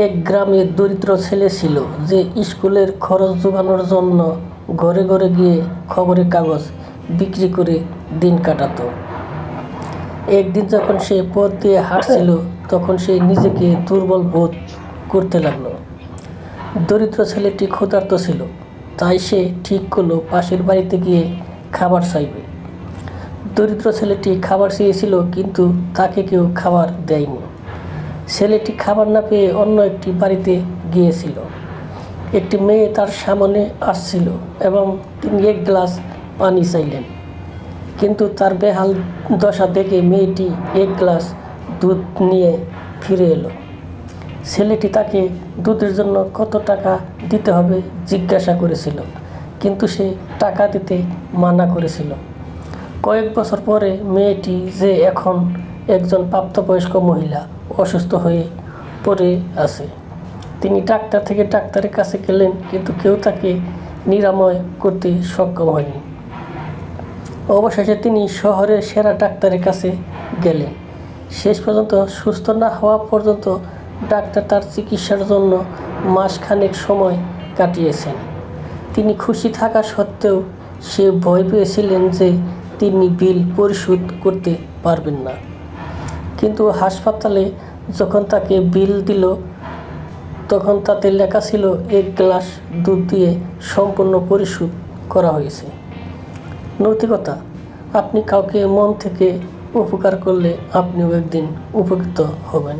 এক গ্রামে দরিদ্র ছেলে ছিল যে স্কুলের খরচ জোগানোর জন্য ঘরে ঘরে গিয়ে খবরের কাগজ বিক্রি করে দিন কাটাতো। একদিন যখন সে পথ দিয়ে হাঁটছিল তখন সে নিজেকে দুর্বল বোধ করতে লাগলো। দরিদ্র ছেলেটি ক্ষুধার্ত ছিল, তাই সে ঠিক করলো পাশের বাড়িতে গিয়ে খাবার চাইবে। দরিদ্র ছেলেটি খাবার চেয়েছিল, কিন্তু তাকে কেউ খাবার দেয়নি। ছেলেটি খাবার না পেয়ে অন্য একটি বাড়িতে গিয়েছিল। একটি মেয়ে তার সামনে আসছিল এবং তিনি এক গ্লাস পানি চাইলেন, কিন্তু তার বেহাল দশা দেখে মেয়েটি এক গ্লাস দুধ নিয়ে ফিরে এলো। ছেলেটি তাকে দুধের জন্য কত টাকা দিতে হবে জিজ্ঞাসা করেছিল, কিন্তু সে টাকা দিতে মানা করেছিল। কয়েক বছর পরে মেয়েটি, যে এখন একজন প্রাপ্তবয়স্ক মহিলা, অসুস্থ হয়ে পড়ে আছে। তিনি ডাক্তার থেকে ডাক্তারের কাছে গেলেন, কিন্তু কেউ তাকে নিরাময় করতে সক্ষম হয়নি। অবশেষে তিনি শহরের সেরা ডাক্তারের কাছে গেলেন। শেষ পর্যন্ত সুস্থ না হওয়া পর্যন্ত ডাক্তার তার চিকিৎসার জন্য মাসখানেক সময় কাটিয়েছেন। তিনি খুশি থাকা সত্ত্বেও সে ভয় পেয়েছিলেন যে তিনি বিল পরিশোধ করতে পারবেন না। কিন্তু হাসপাতালে যখন তাকে বিল দিল, তখন তাতে লেখা ছিল এক গ্লাস দুধ দিয়ে সম্পূর্ণ পরিশোধ করা হয়েছে। নৈতিকতা: আপনি কাউকে মন থেকে উপকার করলে আপনিও একদিন উপকৃত হবেন।